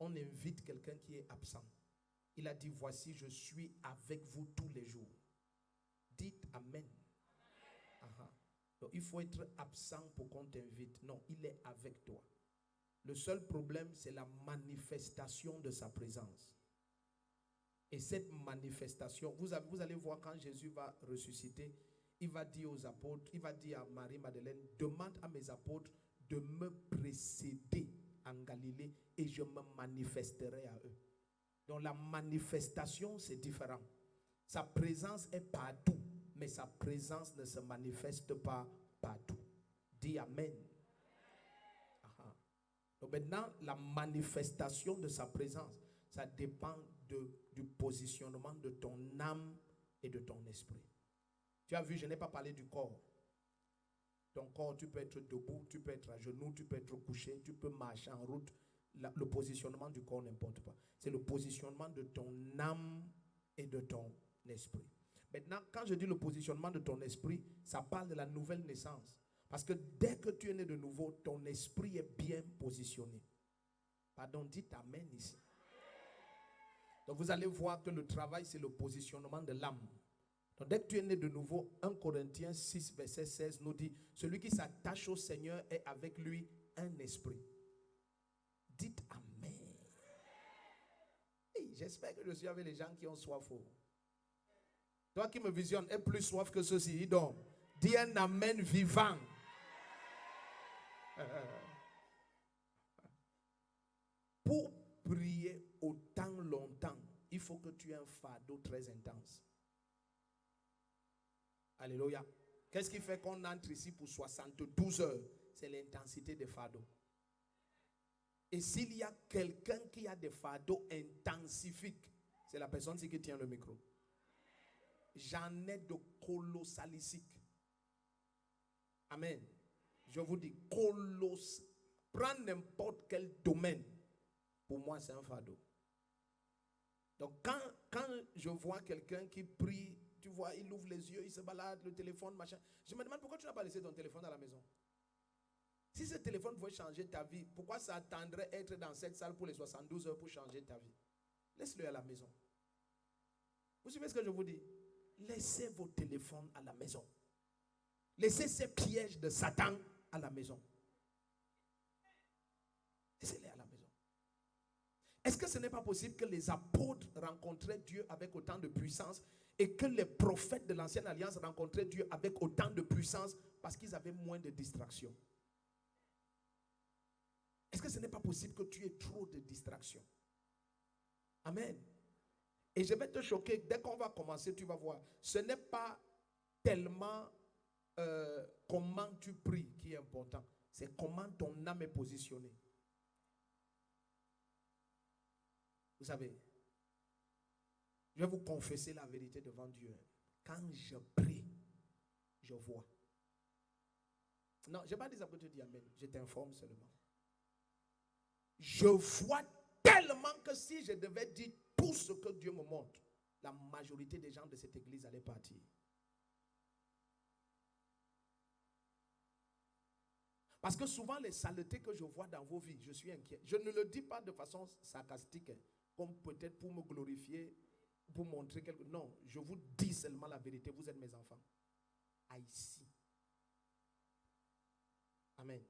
On invite quelqu'un qui est absent. Il a dit, voici, je suis avec vous tous les jours. Dites Amen. Aha. Donc, il faut être absent pour qu'on t'invite. Non, il est avec toi. Le seul problème, c'est la manifestation de sa présence. Et cette manifestation, vous allez voir quand Jésus va ressusciter, il va dire aux apôtres, il va dire à Marie-Madeleine, demande à mes apôtres de me précéder en Galilée et je me manifesterai à eux. Donc la manifestation, c'est différent. Sa présence est partout, mais sa présence ne se manifeste pas partout. Dis Amen. Aha. Donc maintenant, la manifestation de sa présence, ça dépend du positionnement de ton âme et de ton esprit. Tu as vu, je n'ai pas parlé du corps. Ton corps, tu peux être debout, tu peux être à genoux, tu peux être couché, tu peux marcher en route. Le positionnement du corps n'importe pas. C'est le positionnement de ton âme et de ton esprit. Maintenant, quand je dis le positionnement de ton esprit, ça parle de la nouvelle naissance. Parce que dès que tu es né de nouveau, ton esprit est bien positionné. Pardon, dites Amen ici. Donc vous allez voir que le travail, c'est le positionnement de l'âme. Donc dès que tu es né de nouveau, 1 Corinthiens 6, verset 16 nous dit, celui qui s'attache au Seigneur est avec lui un esprit. Dites Amen. Hey, j'espère que je suis avec les gens qui ont soif. Toi qui me visionnes, aie plus soif que ceux-ci. Donc, dis un Amen vivant. Pour prier autant longtemps, il faut que tu aies un fardeau très intense. Alléluia. Qu'est-ce qui fait qu'on entre ici pour 72 heures? C'est l'intensité des fardeaux. Et s'il y a quelqu'un qui a des fardeaux intensifiques, c'est la personne qui tient le micro. J'en ai de colossaliques. Amen. Je vous dis, prends n'importe quel domaine. Pour moi, c'est un fardeau. Donc, quand je vois quelqu'un qui prie, tu vois, il ouvre les yeux, il se balade, le téléphone, machin. Je me demande pourquoi tu n'as pas laissé ton téléphone à la maison. Si ce téléphone pouvait changer ta vie, pourquoi ça attendrait être dans cette salle pour les 72 heures pour changer ta vie? Laisse-le à la maison. Vous suivez ce que je vous dis? Laissez vos téléphones à la maison. Laissez ces pièges de Satan à la maison. Laissez-les à la maison. Est-ce que ce n'est pas possible que les apôtres rencontraient Dieu avec autant de puissance et que les prophètes de l'ancienne alliance rencontraient Dieu avec autant de puissance parce qu'ils avaient moins de distractions? Est-ce que ce n'est pas possible que tu aies trop de distractions? Amen. Et je vais te choquer, dès qu'on va commencer, tu vas voir. Ce n'est pas tellement comment tu pries qui est important. C'est comment ton âme est positionnée. Vous savez, je vais vous confesser la vérité devant Dieu. Quand je prie, je vois. Non, je n'ai pas dit ça pour te dire Amen. Je t'informe seulement. Je vois tellement que si je devais dire tout ce que Dieu me montre, la majorité des gens de cette église allaient partir. Parce que souvent les saletés que je vois dans vos vies, je suis inquiet. Je ne le dis pas de façon sarcastique, comme peut-être pour me glorifier, pour montrer quelque chose. Non, je vous dis seulement la vérité. Vous êtes mes enfants. Ici. Amen.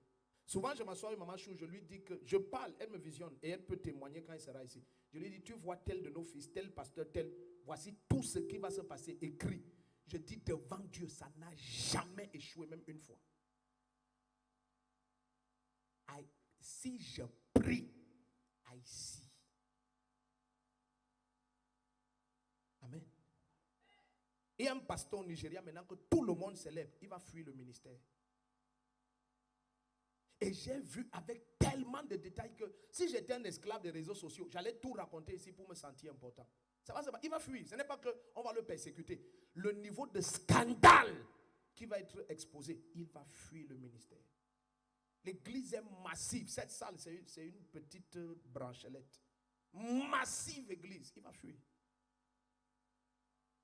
Souvent, je m'assois avec maman Chou, je lui dis que je parle, elle me visionne et elle peut témoigner quand elle sera ici. Je lui dis, tu vois tel de nos fils, tel pasteur, tel. Voici tout ce qui va se passer écrit. Je dis devant Dieu, ça n'a jamais échoué, même une fois. Si je prie, I see. Amen. Il y a un pasteur au Nigeria maintenant que tout le monde célèbre, il va fuir le ministère. Et j'ai vu avec tellement de détails que si j'étais un esclave des réseaux sociaux, j'allais tout raconter ici pour me sentir important. Ça va, il va fuir. Ce n'est pas qu'on va le persécuter. Le niveau de scandale qui va être exposé, il va fuir le ministère. L'église est massive. Cette salle, c'est une petite branchelette. Massive église. Il va fuir.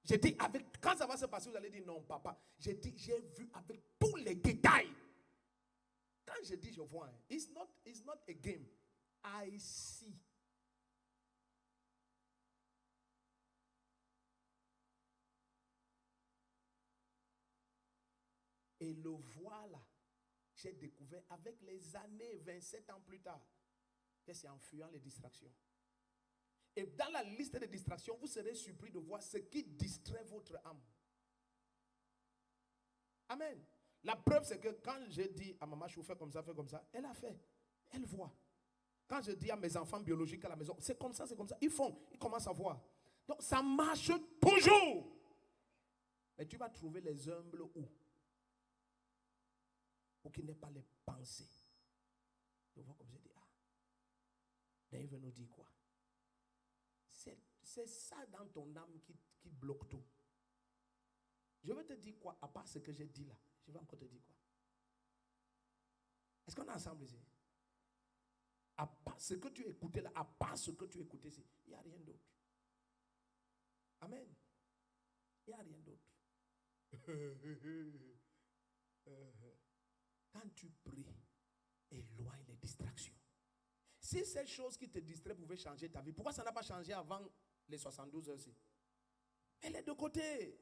J'ai dit, quand ça va se passer, vous allez dire non, papa. J'ai dit, j'ai vu avec tous les détails. Quand je dis je vois, it's not a game. I see. Et le voilà, j'ai découvert avec les années, 27 ans plus tard, que c'est en fuyant les distractions. Et dans la liste des distractions, vous serez surpris de voir ce qui distrait votre âme. Amen. La preuve, c'est que quand je dis à maman, je fais comme ça, elle a fait. Elle voit. Quand je dis à mes enfants biologiques à la maison, c'est comme ça, ils font, ils commencent à voir. Donc ça marche toujours. Mais tu vas trouver les humbles où? Pour qu'ils n'aient pas les pensées. Tu vois comme je dis, Dave nous dit quoi? C'est ça dans ton âme qui bloque tout. Je vais te dire quoi, à part ce que j'ai dit là. Je vais encore te dire quoi. Est-ce qu'on est ensemble ici? À part ce que tu écoutais là, à part ce que tu écoutais ici, il n'y a rien d'autre. Amen. Il n'y a rien d'autre. Quand tu pries, éloigne les distractions. Si ces choses qui te distraient pouvaient changer ta vie, pourquoi ça n'a pas changé avant les 72 heures-ci? Elle est de côté.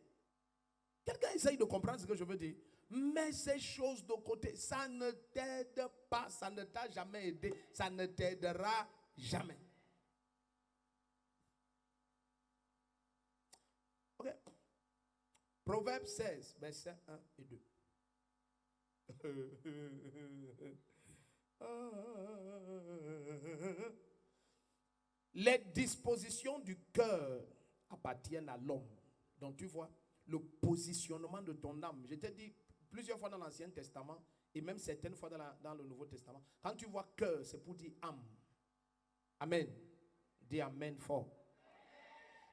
Quelqu'un essaye de comprendre ce que je veux dire. Mets ces choses de côté. Ça ne t'aide pas. Ça ne t'a jamais aidé. Ça ne t'aidera jamais. Ok. Proverbe 16, versets 1 et 2. Les dispositions du cœur appartiennent à l'homme. Donc tu vois, le positionnement de ton âme. Je t'ai dit plusieurs fois dans l'Ancien Testament et même certaines fois dans le Nouveau Testament. Quand tu vois cœur, c'est pour dire âme. Amen. Dis amen fort.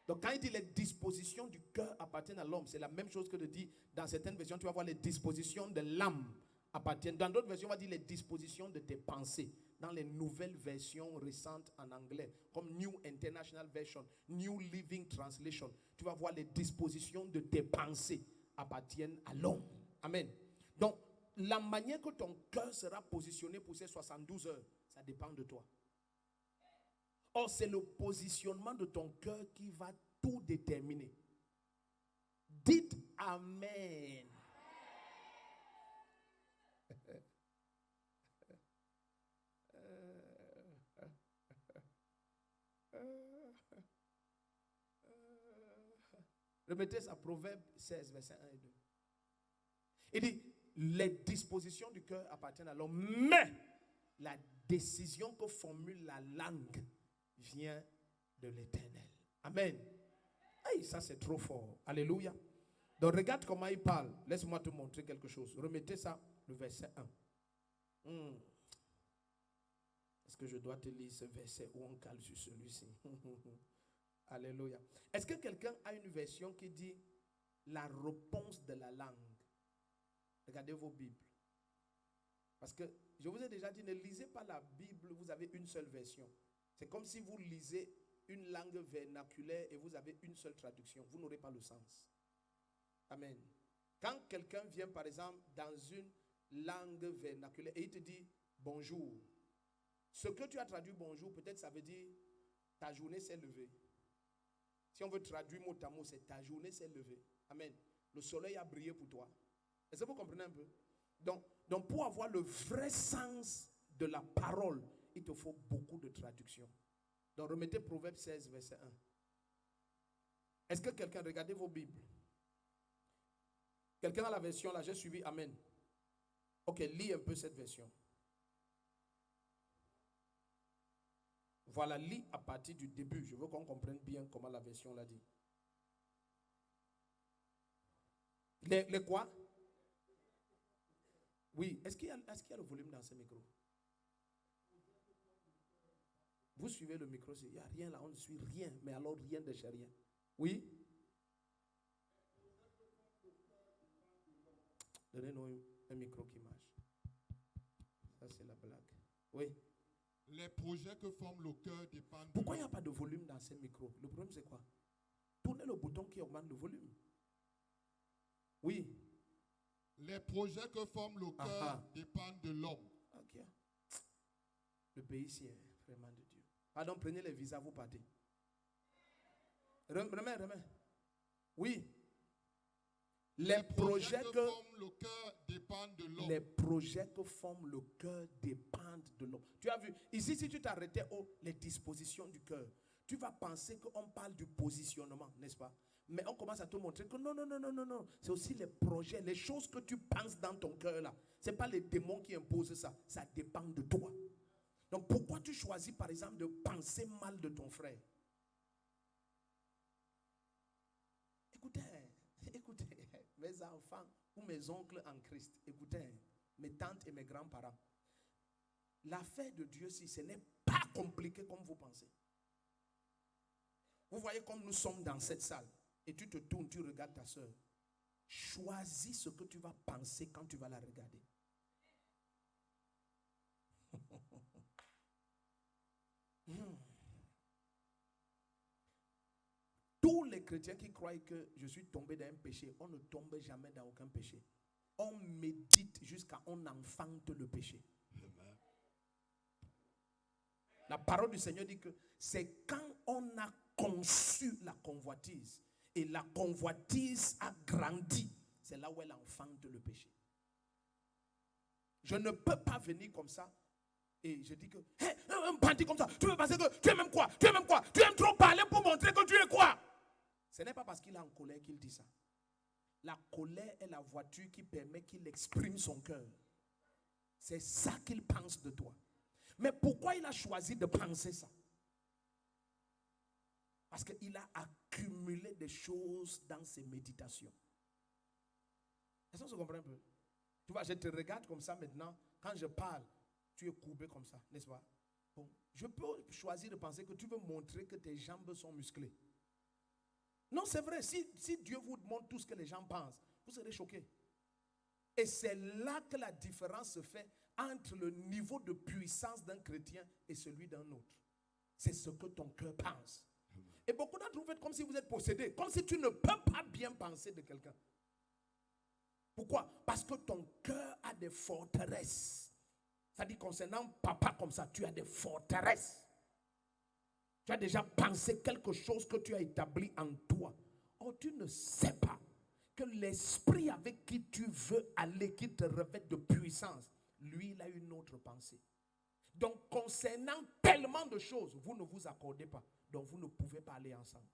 Donc quand il dit les dispositions du cœur appartiennent à l'homme, c'est la même chose que de dire dans certaines versions, tu vas voir les dispositions de l'âme appartiennent. Dans d'autres versions, on va dire les dispositions de tes pensées. Dans les nouvelles versions récentes en anglais, comme New International Version, New Living Translation, tu vas voir les dispositions de tes pensées appartiennent à l'homme. Amen. Donc, la manière que ton cœur sera positionné pour ces 72 heures, ça dépend de toi. Or, c'est le positionnement de ton cœur qui va tout déterminer. Dites Amen. Remettez ça, Proverbe 16, verset 1 et 2. Il dit, les dispositions du cœur appartiennent à l'homme, mais la décision que formule la langue vient de l'Éternel. Amen. Hey, ça c'est trop fort. Alléluia. Donc regarde comment il parle. Laisse-moi te montrer quelque chose. Remettez ça, le verset 1. Est-ce que je dois te lire ce verset ou on cale sur celui-ci? Alléluia. Est-ce que quelqu'un a une version qui dit la réponse de la langue? Regardez vos Bibles. Parce que je vous ai déjà dit, ne lisez pas la Bible, vous avez une seule version. C'est comme si vous lisez une langue vernaculaire et vous avez une seule traduction. Vous n'aurez pas le sens. Amen. Quand quelqu'un vient, par exemple, dans une langue vernaculaire et il te dit bonjour, ce que tu as traduit bonjour, peut-être ça veut dire ta journée s'est levée. Si on veut traduire mot à mot, c'est ta journée s'est levée. Amen. Le soleil a brillé pour toi. Est-ce que vous comprenez un peu? Donc pour avoir le vrai sens de la parole, il te faut beaucoup de traduction. Donc remettez Proverbe 16, verset 1. Est-ce que quelqu'un, regardez vos Bibles. Quelqu'un a la version là, j'ai suivi, amen. Ok, lis un peu cette version. Voilà, lis à partir du début. Je veux qu'on comprenne bien comment la version l'a dit. Les quoi? Oui, est-ce qu'il y a le volume dans ce micro? Vous suivez le micro, il n'y a rien là, on ne suit rien, mais alors rien de chez rien. Oui? Donnez-nous un micro qui marche. Ça, c'est la blague. Oui? Les projets que forme le cœur dépendent. Pourquoi il n'y a pas de volume dans ces micros? Le problème, c'est quoi? Tournez le bouton qui augmente le volume. Oui? Les projets que forme le cœur dépendent de l'homme. Ok. Le pays ici est vraiment de Dieu. Pardon, prenez les visas, vous partez. Remets. Oui. Les projets que forment le cœur dépendent de l'homme. les projets que forment le cœur dépendent de l'homme. Tu as vu, ici, si tu t'arrêtais aux les dispositions du cœur, tu vas penser qu'on parle du positionnement, n'est-ce pas? Mais on commence à te montrer que non. C'est aussi les projets, les choses que tu penses dans ton cœur là. Ce n'est pas les démons qui imposent ça. Ça dépend de toi. Donc pourquoi tu choisis par exemple de penser mal de ton frère? Écoutez, mes enfants ou mes oncles en Christ, écoutez, mes tantes et mes grands-parents. L'affaire de Dieu, si ce n'est pas compliqué comme vous pensez. Vous voyez comme nous sommes dans cette salle et tu te tournes, tu regardes ta soeur. Choisis ce que tu vas penser quand tu vas la regarder. Tous les chrétiens qui croient que je suis tombé dans un péché, on ne tombe jamais dans aucun péché. On médite jusqu'à on enfante le péché. La parole du Seigneur dit que c'est quand on a conçu la convoitise et la convoitise a grandi, c'est là où elle enfante le péché. Je ne peux pas venir comme ça et je dis que hey, un bandit comme ça, tu veux penser que tu aimes même quoi? Tu aimes trop parler pour montrer que tu es quoi? Ce n'est pas parce qu'il est en colère qu'il dit ça. La colère est la voiture qui permet qu'il exprime son cœur. C'est ça qu'il pense de toi. Mais pourquoi il a choisi de penser ça? Parce qu'il a accumulé des choses dans ses méditations. Est-ce qu'on se comprend un peu? Tu vois, je te regarde comme ça maintenant. Quand je parle, tu es courbé comme ça, n'est-ce pas? Bon, je peux choisir de penser que tu veux montrer que tes jambes sont musclées. Non, c'est vrai. Si Dieu vous montre tout ce que les gens pensent, vous serez choqués. Et c'est là que la différence se fait entre le niveau de puissance d'un chrétien et celui d'un autre. C'est ce que ton cœur pense. Et beaucoup d'entre vous faites comme si vous êtes possédé, comme si tu ne peux pas bien penser de quelqu'un. Pourquoi? Parce que ton cœur a des forteresses. Ça dit concernant papa comme ça, tu as des forteresses. Tu as déjà pensé quelque chose que tu as établi en toi. Or, tu ne sais pas que l'esprit avec qui tu veux aller, qui te revêt de puissance, lui, il a une autre pensée. Donc, concernant tellement de choses, vous ne vous accordez pas. Donc, vous ne pouvez pas aller ensemble.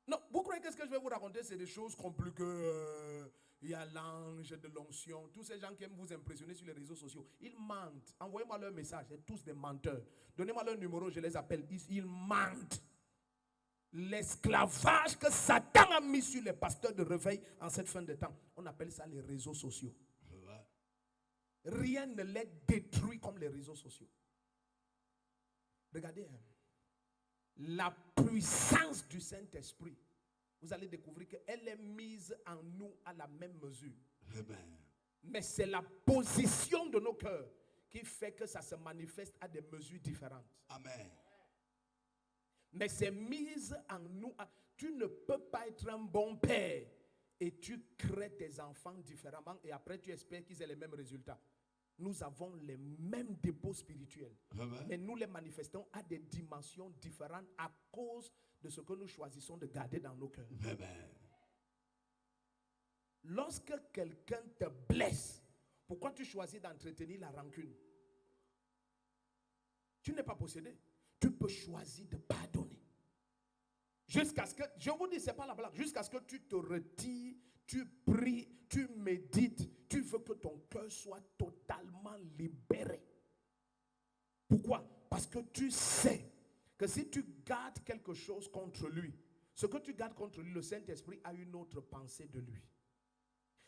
Non, vous croyez que ce que je vais vous raconter, c'est des choses compliquées. Il y a l'ange de l'onction. Tous ces gens qui aiment vous impressionner sur les réseaux sociaux, ils mentent. Envoyez-moi leur message. C'est tous des menteurs. Donnez-moi leur numéro, je les appelle. Ils mentent. L'esclavage que Satan a mis sur les pasteurs de réveil en cette fin de temps, on appelle ça les réseaux sociaux. Rien ne les détruit comme les réseaux sociaux. Regardez, la puissance du Saint-Esprit, vous allez découvrir qu'elle est mise en nous à la même mesure. Amen. Mais c'est la position de nos cœurs qui fait que ça se manifeste à des mesures différentes. Amen. Mais c'est mise en nous. Tu ne peux pas être un bon père et tu crées tes enfants différemment et après tu espères qu'ils aient les mêmes résultats. Nous avons les mêmes dépôts spirituels. Amen. Mais nous les manifestons à des dimensions différentes à cause de ce que nous choisissons de garder dans nos cœurs. Amen. Lorsque quelqu'un te blesse, pourquoi tu choisis d'entretenir la rancune? Tu n'es pas possédé. Tu peux choisir de pardonner. Jusqu'à ce que, je vous dis, ce n'est pas la blague, jusqu'à ce que tu te retires, tu pries, tu médites, tu veux que ton cœur soit totalement libéré. Pourquoi? Parce que tu sais que si tu gardes quelque chose contre lui, ce que tu gardes contre lui, le Saint-Esprit a une autre pensée de lui.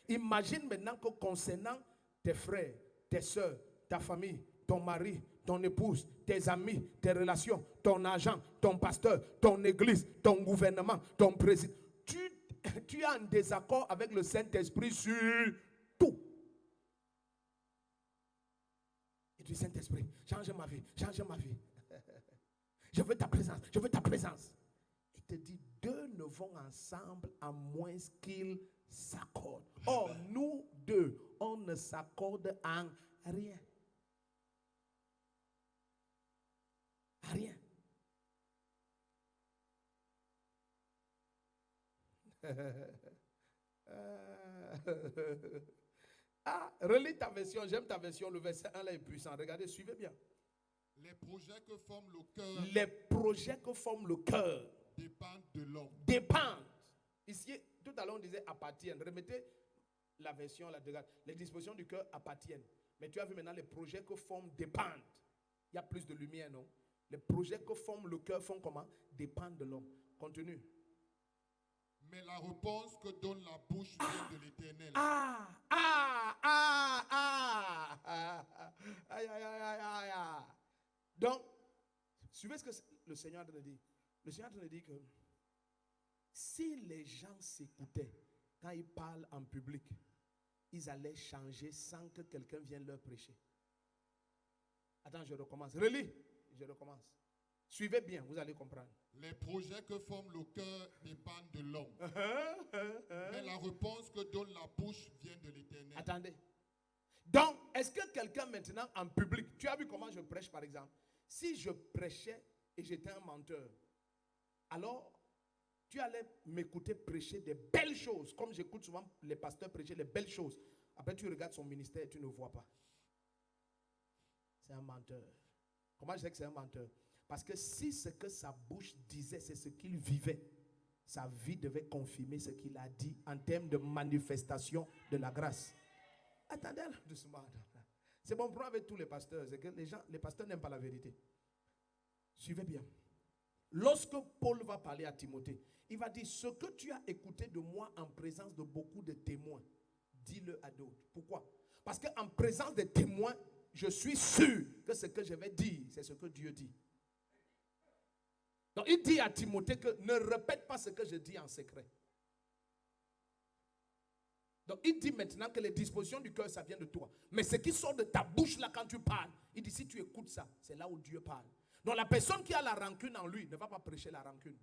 Imagine maintenant que concernant tes frères, tes soeurs, ta famille, ton mari, ton épouse, tes amis, tes relations, ton agent, ton pasteur, ton église, ton gouvernement, ton président, tu es en désaccord avec le Saint-Esprit sur tout. Et tu dis, Saint-Esprit, change ma vie, change ma vie. Je veux ta présence, je veux ta présence. Il te dit, deux ne vont ensemble à moins qu'ils s'accordent. Or, nous deux, on ne s'accorde en rien. Rien. Relis ta version, j'aime ta version, le verset 1 là est puissant. Regardez, suivez bien. Les projets que forme le cœur Les projets que forme le cœur dépendent de l'homme. dépendent. Ici, tout à l'heure on disait appartiennent. Remettez la version là, regarde. Les dispositions du cœur appartiennent. Mais tu as vu maintenant les projets que forment dépendent. Il y a plus de lumière, non? Les projets que forment le cœur font comment? Dépendent de l'homme. Continue. Mais la réponse que donne la bouche vient de l'Éternel. Donc, suivez ce que le Seigneur te dit. Le Seigneur te dit que si les gens s'écoutaient quand ils parlent en public, ils allaient changer sans que quelqu'un vienne leur prêcher. Attends, je recommence. Relis, je recommence. Suivez bien, vous allez comprendre. Les projets que forme le cœur dépendent de l'homme. Mais la réponse que donne la bouche vient de l'Éternel. Attendez. Donc, est-ce que quelqu'un maintenant en public, tu as vu comment je prêche par exemple? Si je prêchais et j'étais un menteur, alors tu allais m'écouter prêcher des belles choses, comme j'écoute souvent les pasteurs prêcher les belles choses. Après tu regardes son ministère et tu ne vois pas. C'est un menteur. Comment je sais que c'est un menteur? Parce que si ce que sa bouche disait, c'est ce qu'il vivait, sa vie devait confirmer ce qu'il a dit en termes de manifestation de la grâce. Attendez doucement. C'est mon problème avec tous les pasteurs, c'est que les pasteurs n'aiment pas la vérité. Suivez bien. Lorsque Paul va parler à Timothée, il va dire ce que tu as écouté de moi en présence de beaucoup de témoins, dis-le à d'autres. Pourquoi? Parce qu'en présence des témoins, je suis sûr que ce que je vais dire, c'est ce que Dieu dit. Donc il dit à Timothée que ne répète pas ce que je dis en secret. Donc il dit maintenant que les dispositions du cœur, ça vient de toi. Mais ce qui sort de ta bouche là quand tu parles, il dit si tu écoutes ça, c'est là où Dieu parle. Donc la personne qui a la rancune en lui ne va pas prêcher la rancune.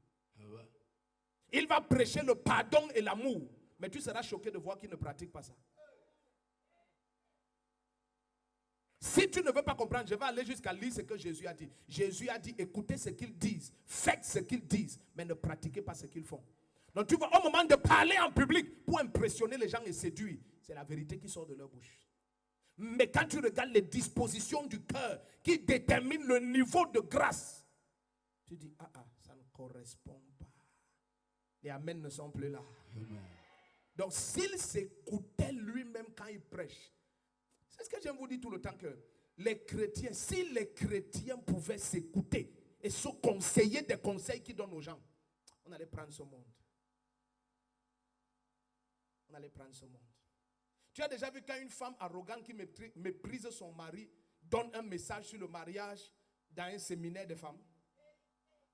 Il va prêcher le pardon et l'amour. Mais tu seras choqué de voir qu'il ne pratique pas ça. Si tu ne veux pas comprendre, je vais aller jusqu'à lire ce que Jésus a dit. Jésus a dit, écoutez ce qu'ils disent, faites ce qu'ils disent, mais ne pratiquez pas ce qu'ils font. Donc tu vois, au moment de parler en public, pour impressionner les gens et séduire, c'est la vérité qui sort de leur bouche. Mais quand tu regardes les dispositions du cœur qui déterminent le niveau de grâce, tu dis, ça ne correspond pas. Les amens ne sont plus là. Amen. Donc s'il s'écoutait lui-même quand il prêche, c'est ce que j'aime vous dire tout le temps, que les chrétiens, si les chrétiens pouvaient s'écouter et se conseiller des conseils qu'ils donnent aux gens, on allait prendre ce monde. On allait prendre ce monde. Tu as déjà vu quand une femme arrogante qui méprise son mari donne un message sur le mariage dans un séminaire de femmes?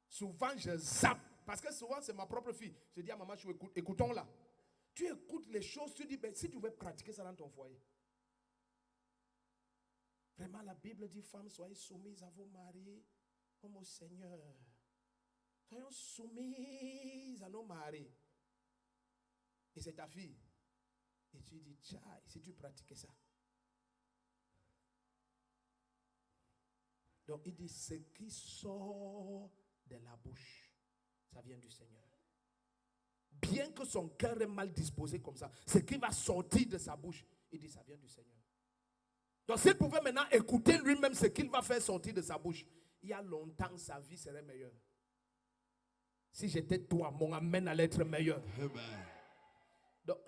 Souvent je zappe, parce que souvent c'est ma propre fille. Je dis à maman, écoutons là. Tu écoutes les choses, tu dis, ben, si tu veux pratiquer ça dans ton foyer. Vraiment, la Bible dit, femmes, soyez soumises à vos maris comme au Seigneur. Soyons soumises à nos maris. Et c'est ta fille. Et tu dis, tchai, si tu pratiquais ça. Donc il dit, ce qui sort de la bouche, ça vient du Seigneur. Bien que son cœur est mal disposé comme ça, ce qui va sortir de sa bouche, il dit, ça vient du Seigneur. Donc s'il pouvait maintenant écouter lui-même ce qu'il va faire sortir de sa bouche, il y a longtemps sa vie serait meilleure. Si j'étais toi, mon amen allait être meilleur. Amen. Donc,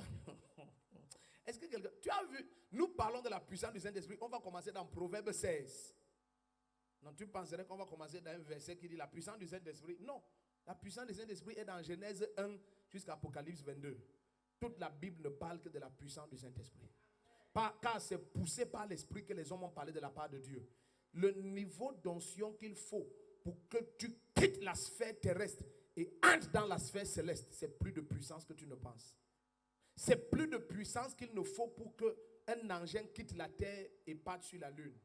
est-ce que quelqu'un... Tu as vu, nous parlons de la puissance du Saint-Esprit. On va commencer dans Proverbe 16. Non, tu penserais qu'on va commencer dans un verset qui dit la puissance du Saint-Esprit. Non, la puissance du Saint-Esprit est dans Genèse 1 jusqu'à Apocalypse 22. Toute la Bible ne parle que de la puissance du Saint-Esprit. Car c'est poussé par l'Esprit que les hommes ont parlé de la part de Dieu. Le niveau d'onction qu'il faut pour que tu quittes la sphère terrestre et entres dans la sphère céleste, c'est plus de puissance que tu ne penses. C'est plus de puissance qu'il nous faut pour qu'un engin quitte la terre et parte sur la lune.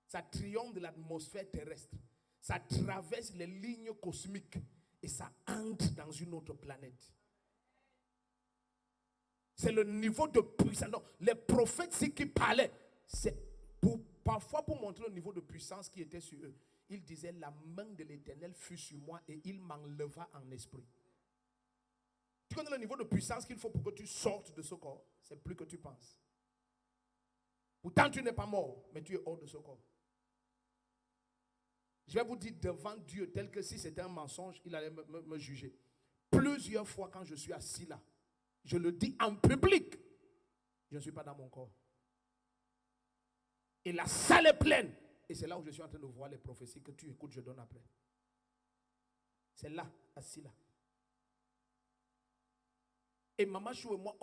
Ça triomphe de l'atmosphère terrestre. Ça traverse les lignes cosmiques et ça entre dans une autre planète. C'est le niveau de puissance. Donc, les prophètes, ce qui parlaient, c'est parfois pour montrer le niveau de puissance qui était sur eux. Ils disaient, la main de l'Éternel fut sur moi et il m'enleva en esprit. Tu connais le niveau de puissance qu'il faut pour que tu sortes de ce corps? C'est plus que tu penses. Pourtant, tu n'es pas mort, mais tu es hors de ce corps. Je vais vous dire devant Dieu, tel que si c'était un mensonge, il allait me juger. Plusieurs fois, quand je suis assis là, je le dis en public, je ne suis pas dans mon corps. Et la salle est pleine. Et c'est là où je suis en train de voir les prophéties que tu écoutes, je donne après. C'est là, assis là. Et Maman Chou et moi,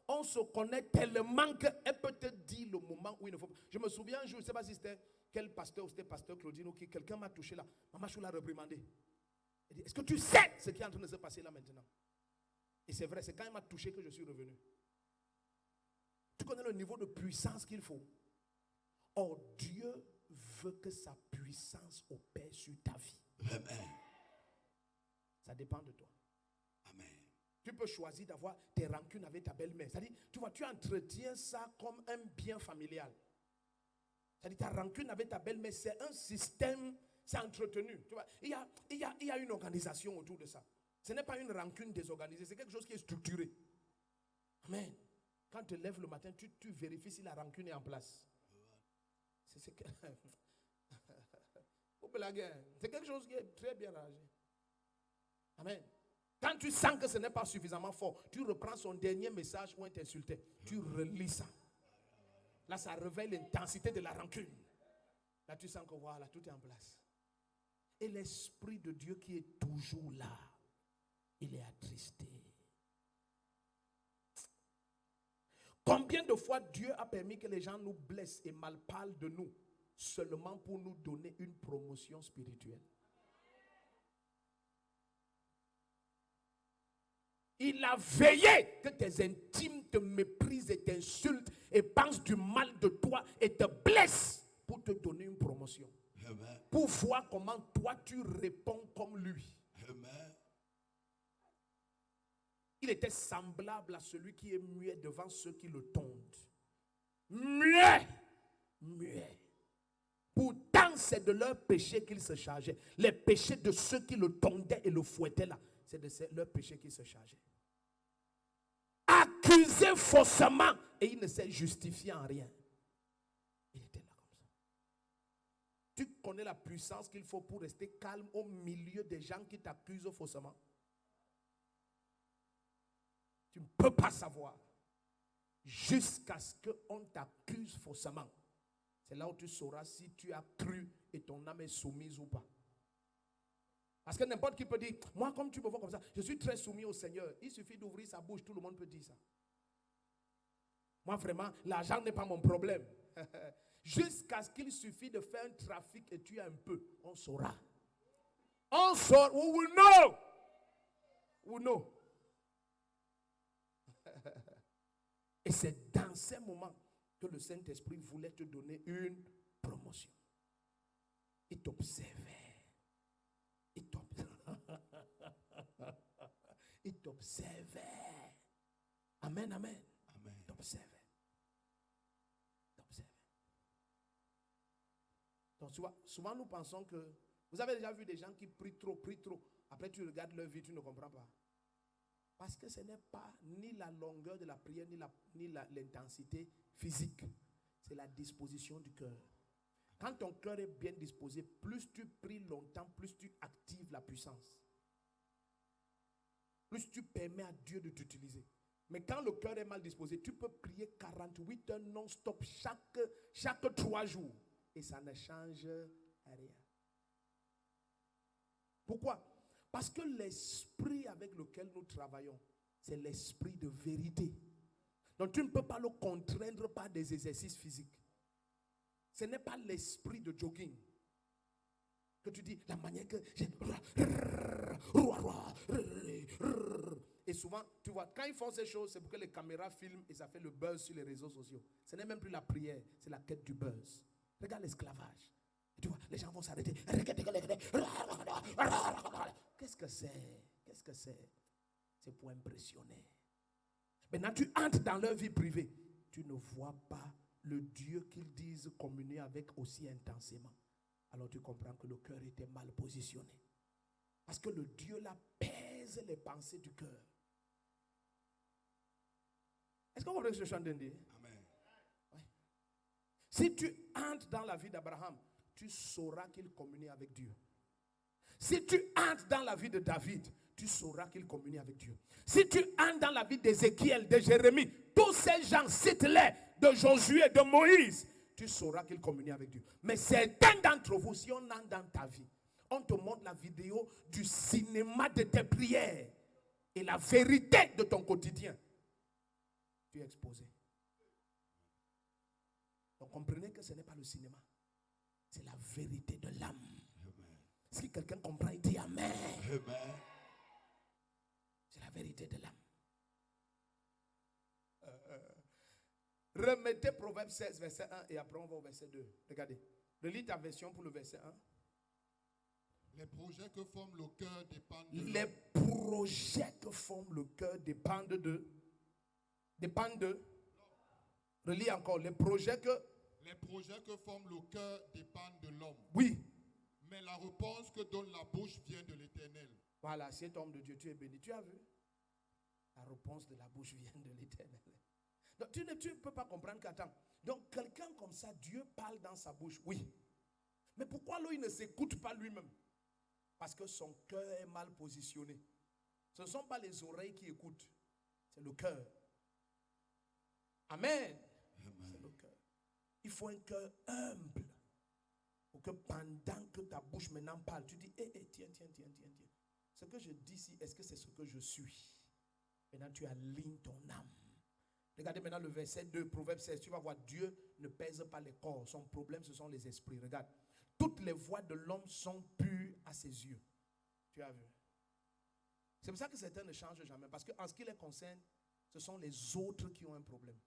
on se connaît tellement qu'elle peut te dire le moment où il ne faut pas. Je me souviens un jour, je ne sais pas si c'était quel pasteur ou c'était pasteur Claudine ou qui, quelqu'un m'a touché là. Maman Chou l'a reprimandé. Elle dit, est-ce que tu sais ce qui est en train de se passer là maintenant? Et c'est vrai, c'est quand il m'a touché que je suis revenu. Tu connais le niveau de puissance qu'il faut. Or, Dieu veut que sa puissance opère sur ta vie. Amen. Ça dépend de toi. Amen. Tu peux choisir d'avoir tes rancunes avec ta belle-mère. C'est-à-dire, tu vois, tu entretiens ça comme un bien familial. C'est-à-dire, ta rancune avec ta belle-mère, c'est un système, c'est entretenu. Tu vois, il y a une organisation autour de ça. Ce n'est pas une rancune désorganisée, c'est quelque chose qui est structuré. Amen. Quand tu te lèves le matin, tu vérifies si la rancune est en place. C'est quelque chose qui est très bien rangé. Amen. Quand tu sens que ce n'est pas suffisamment fort, tu reprends son dernier message où il t'insultait. Tu relis ça. Là, ça révèle l'intensité de la rancune. Là, tu sens que voilà, tout est en place. Et l'Esprit de Dieu qui est toujours là, il est attristé. Combien de fois Dieu a permis que les gens nous blessent et mal parlent de nous seulement pour nous donner une promotion spirituelle? Il a veillé que tes intimes te méprisent et t'insultent et pensent du mal de toi et te blessent pour te donner une promotion. Amen. Pour voir comment toi tu réponds comme lui. Amen. Il était semblable à celui qui est muet devant ceux qui le tondent. Muet. Muet. Pourtant, c'est de leurs péchés qu'il se chargeait. Les péchés de ceux qui le tondaient et le fouettaient là, c'est de leurs péchés qu'il se chargeait. Accusé faussement et il ne s'est justifié en rien. Il était là comme ça. Tu connais la puissance qu'il faut pour rester calme au milieu des gens qui t'accusent faussement? Tu ne peux pas savoir jusqu'à ce qu'on t'accuse faussement. C'est là où tu sauras si tu as cru et ton âme est soumise ou pas. Parce que n'importe qui peut dire, moi comme tu me vois comme ça, je suis très soumis au Seigneur. Il suffit d'ouvrir sa bouche, tout le monde peut dire ça. Moi vraiment, l'argent n'est pas mon problème. Jusqu'à ce qu'il suffit de faire un trafic et tuer un peu, on saura. On saura, we will know. We will know. Et c'est dans ces moments que le Saint-Esprit voulait te donner une promotion. Il t'observait. Il t'observait. Amen, amen. Amen. Il t'observait. Donc souvent nous pensons que... Vous avez déjà vu des gens qui prient trop. Après tu regardes leur vie, tu ne comprends pas. Parce que ce n'est pas ni la longueur de la prière, ni l'intensité physique. C'est la disposition du cœur. Quand ton cœur est bien disposé, plus tu pries longtemps, plus tu actives la puissance. Plus tu permets à Dieu de t'utiliser. Mais quand le cœur est mal disposé, tu peux prier 48 heures non-stop chaque 3 jours. Et ça ne change rien. Pourquoi? Parce que l'esprit avec lequel nous travaillons, c'est l'esprit de vérité. Donc tu ne peux pas le contraindre par des exercices physiques. Ce n'est pas l'esprit de jogging. Que tu dis, la manière que j'ai... Et souvent, tu vois, quand ils font ces choses, c'est pour que les caméras filment et ça fait le buzz sur les réseaux sociaux. Ce n'est même plus la prière, c'est la quête du buzz. Regarde l'esclavage. Tu vois, les gens vont s'arrêter. Qu'est-ce que c'est? Qu'est-ce que c'est? C'est pour impressionner. Maintenant, tu entres dans leur vie privée. Tu ne vois pas le Dieu qu'ils disent communier avec aussi intensément. Alors tu comprends que le cœur était mal positionné. Parce que le Dieu là pèse les pensées du cœur. Est-ce que vous comprenez ce que je suis en train de dire? Amen. Si tu entres dans la vie d'Abraham, tu sauras qu'il communie avec Dieu. Si tu entres dans la vie de David, tu sauras qu'il communie avec Dieu. Si tu entres dans la vie d'Ézéchiel, de Jérémie, tous ces gens, cite-les, de Josué, de Moïse, tu sauras qu'il communie avec Dieu. Mais certains d'entre vous, si on entre dans ta vie, on te montre la vidéo du cinéma de tes prières et la vérité de ton quotidien, tu es exposé. Donc comprenez que ce n'est pas le cinéma, c'est la vérité de l'âme. Si quelqu'un comprend, il dit Amen. Amen. C'est la vérité de l'âme. Remettez Proverbe 16, verset 1 et après on va au verset 2. Regardez. Relis ta version pour le verset 1. Les projets que forme le cœur dépendent de Les projets que forme le cœur dépendent de. Relis encore. Les projets que forme le cœur dépendent de l'homme. Oui. Mais la réponse que donne la bouche vient de l'Éternel. Voilà, cet homme de Dieu, tu es béni. Tu as vu? La réponse de la bouche vient de l'Éternel. Donc tu ne peux pas comprendre qu'attends. Donc quelqu'un comme ça, Dieu parle dans sa bouche. Oui. Mais pourquoi lui ne s'écoute pas lui-même? Parce que son cœur est mal positionné. Ce ne sont pas les oreilles qui écoutent. C'est le cœur. Amen. C'est le cœur. Il faut un cœur humble. Pour que pendant que ta bouche maintenant parle, tu dis, tiens. Ce que je dis ici, est-ce que c'est ce que je suis? Maintenant, tu alignes ton âme. Regardez maintenant le verset 2, Proverbe 16. Tu vas voir, Dieu ne pèse pas les corps. Son problème, ce sont les esprits. Regarde. Toutes les voies de l'homme sont pures à ses yeux. Tu as vu? C'est pour ça que certains ne changent jamais. Parce qu'en ce qui les concerne, ce sont les autres qui ont un problème.